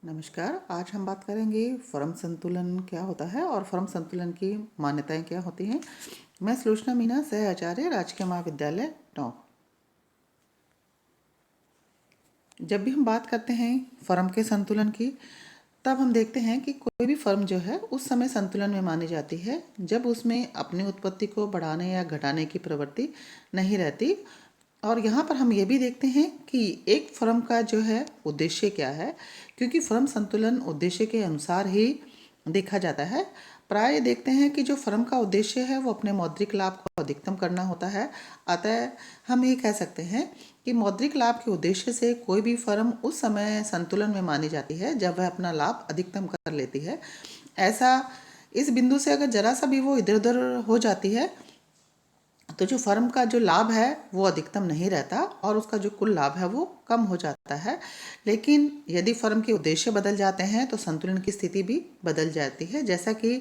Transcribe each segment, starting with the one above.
नमस्कार। आज हम बात करेंगे फर्म संतुलन क्या होता है और फर्म संतुलन की मान्यताएं क्या होती हैं। मैं सुलोचना मीना, सह आचार्य, राजकीय महाविद्यालय टोंक। जब भी हम बात करते हैं फर्म के संतुलन की, तब हम देखते हैं कि कोई भी फर्म जो है उस समय संतुलन में मानी जाती है जब उसमें अपनी उत्पत्ति को बढ़ाने या घटाने की प्रवृत्ति नहीं रहती। और यहाँ पर हम ये भी देखते हैं कि एक फर्म का जो है उद्देश्य क्या है, क्योंकि फर्म संतुलन उद्देश्य के अनुसार ही देखा जाता है। प्राय देखते हैं कि जो फर्म का उद्देश्य है वो अपने मौद्रिक लाभ को अधिकतम करना होता है। अतः हम ये कह सकते हैं कि मौद्रिक लाभ के उद्देश्य से कोई भी फर्म उस समय संतुलन में मानी जाती है जब वह अपना लाभ अधिकतम कर लेती है। ऐसा इस बिंदु से अगर जरा सा भी वो इधर उधर हो जाती है तो जो फर्म का जो लाभ है वो अधिकतम नहीं रहता और उसका जो कुल लाभ है वो कम हो जाता है। लेकिन यदि फर्म के उद्देश्य बदल जाते हैं तो संतुलन की स्थिति भी बदल जाती है। जैसा कि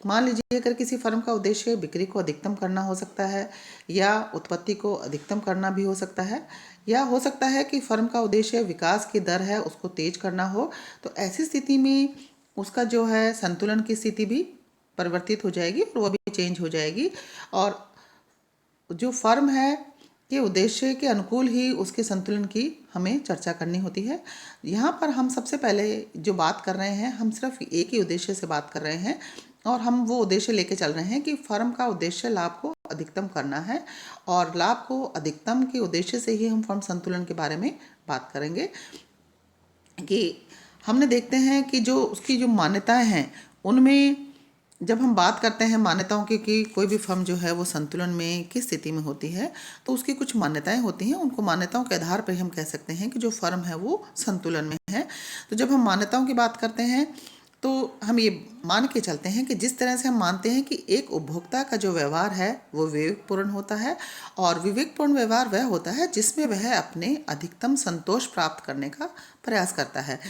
मान लीजिए अगर किसी फर्म का उद्देश्य बिक्री को अधिकतम करना हो सकता है या उत्पत्ति को अधिकतम करना भी हो सकता है, या हो सकता है कि फर्म का उद्देश्य विकास की दर है उसको तेज करना हो, तो ऐसी स्थिति में उसका जो है संतुलन की स्थिति भी परिवर्तित हो जाएगी और वह भी चेंज हो जाएगी। और जो फर्म है के उद्देश्य के अनुकूल ही उसके संतुलन की हमें चर्चा करनी होती है। यहाँ पर हम सबसे पहले जो बात कर रहे हैं, हम सिर्फ एक ही उद्देश्य से बात कर रहे हैं और हम वो उद्देश्य लेके चल रहे हैं कि फर्म का उद्देश्य लाभ को अधिकतम करना है और लाभ को अधिकतम के उद्देश्य से ही हम फर्म संतुलन के बारे में बात करेंगे। कि हमने देखते हैं कि जो उसकी जो मान्यताएं हैं उनमें जब हम बात करते हैं मान्यताओं की कि कोई भी फर्म जो है वो संतुलन में किस स्थिति में होती है, तो उसकी कुछ मान्यताएं होती हैं। उनको मान्यताओं के आधार पर हम कह सकते हैं कि जो फर्म है वो संतुलन में है। तो जब हम मान्यताओं की बात करते हैं तो हम ये मान के चलते हैं कि जिस तरह से हम मानते हैं कि एक उपभोक्ता का जो व्यवहार है वो विवेकपूर्ण होता है और विवेकपूर्ण व्यवहार वह होता है जिसमें वह अपने अधिकतम संतोष प्राप्त करने का प्रयास करता है।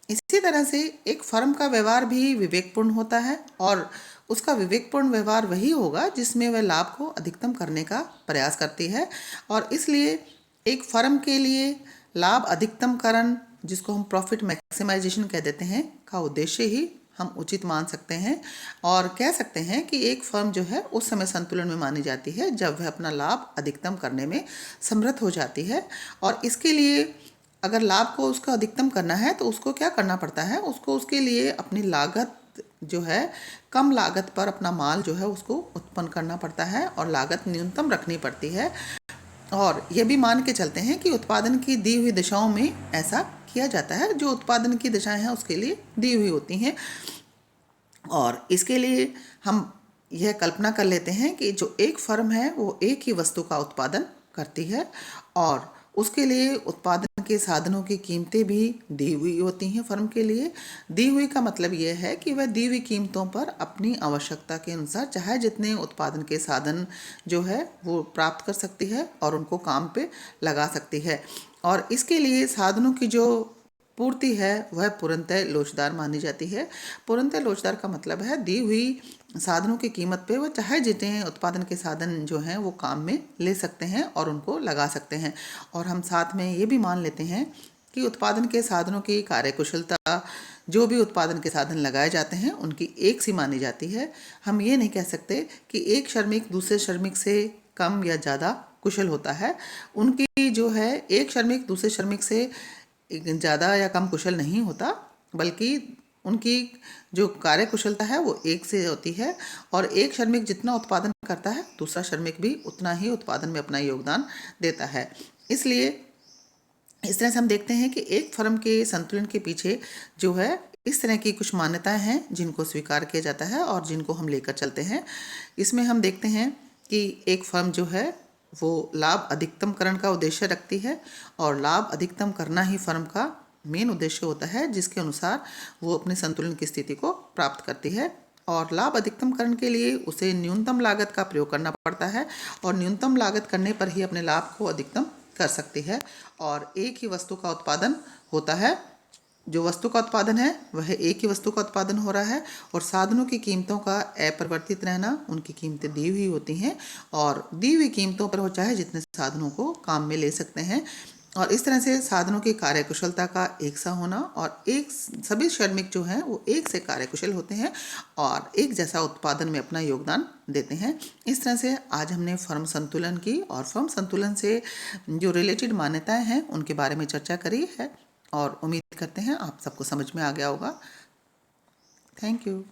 इसी तरह से एक फर्म का व्यवहार भी विवेकपूर्ण होता है और उसका विवेकपूर्ण व्यवहार वही होगा जिसमें वह लाभ को अधिकतम करने का प्रयास करती है। और इसलिए एक फर्म के लिए लाभ अधिकतमकरण, जिसको हम प्रॉफिट मैक्सिमाइजेशन कह देते हैं, का उद्देश्य ही हम उचित मान सकते हैं और कह सकते हैं कि एक फर्म जो है उस समय संतुलन में मानी जाती है जब वह अपना लाभ अधिकतम करने में समर्थ हो जाती है। और इसके लिए अगर लाभ को उसका अधिकतम करना है तो उसको क्या करना पड़ता है, उसको उसके लिए अपनी लागत जो है कम लागत पर अपना माल जो है उसको उत्पन्न करना पड़ता है और लागत न्यूनतम रखनी पड़ती है। और यह भी मान के चलते हैं कि उत्पादन की दी हुई दिशाओं में ऐसा किया जाता है, जो उत्पादन की दिशाएं हैं उसके लिए दी हुई होती हैं। और इसके लिए हम यह कल्पना कर लेते हैं कि जो एक फर्म है वो एक ही वस्तु का उत्पादन करती है और उसके लिए उत्पादन के साधनों की कीमतें भी दी हुई होती हैं। फर्म के लिए दी हुई का मतलब यह है कि वह दी हुई कीमतों पर अपनी आवश्यकता के अनुसार चाहे जितने उत्पादन के साधन जो है वो प्राप्त कर सकती है और उनको काम पे लगा सकती है। और इसके लिए साधनों की जो पूर्ति है वह पूर्णतः लोचदार मानी जाती है। पूर्णतः लोचदार का मतलब है दी हुई साधनों की कीमत पे वह चाहे जितने उत्पादन के साधन जो हैं वो काम में ले सकते हैं और उनको लगा सकते हैं। और हम साथ में ये भी मान लेते हैं कि उत्पादन के साधनों की कार्यकुशलता, जो भी उत्पादन के साधन लगाए जाते हैं उनकी एक सी मानी जाती है। हम ये नहीं कह सकते कि एक श्रमिक दूसरे श्रमिक से कम या ज़्यादा कुशल होता है। उनकी जो है एक श्रमिक दूसरे श्रमिक से ज़्यादा या कम कुशल नहीं होता, बल्कि उनकी जो कार्य कुशलता है वो एक से होती है। और एक श्रमिक जितना उत्पादन करता है दूसरा श्रमिक भी उतना ही उत्पादन में अपना योगदान देता है। इसलिए इस तरह से हम देखते हैं कि एक फर्म के संतुलन के पीछे जो है इस तरह की कुछ मान्यताएं हैं जिनको स्वीकार किया जाता है और जिनको हम लेकर चलते हैं। इसमें हम देखते हैं कि एक फर्म जो है वो लाभ अधिकतमकरण का उद्देश्य रखती है और लाभ अधिकतम करना ही फर्म का मेन उद्देश्य होता है, जिसके अनुसार वो अपने संतुलन की स्थिति को प्राप्त करती है। और लाभ अधिकतमकरण के लिए उसे न्यूनतम लागत का प्रयोग करना पड़ता है और न्यूनतम लागत करने पर ही अपने लाभ को अधिकतम कर सकती है। और एक ही वस्तु का उत्पादन होता है, जो वस्तु का उत्पादन है वह एक ही वस्तु का उत्पादन हो रहा है और साधनों की कीमतों का अपरिवर्तित रहना, उनकी कीमतें दी हुई होती हैं और दी हुई कीमतों पर वो चाहे जितने साधनों को काम में ले सकते हैं। और इस तरह से साधनों की कार्यकुशलता का एक सा होना और एक सभी श्रमिक जो हैं वो एक से कार्यकुशल होते हैं और एक जैसा उत्पादन में अपना योगदान देते हैं। इस तरह से आज हमने फर्म संतुलन की और फर्म संतुलन से जो रिलेटेड मान्यताएं हैं उनके बारे में चर्चा करी है और उम्मीद करते हैं आप सबको समझ में आ गया होगा। Thank you.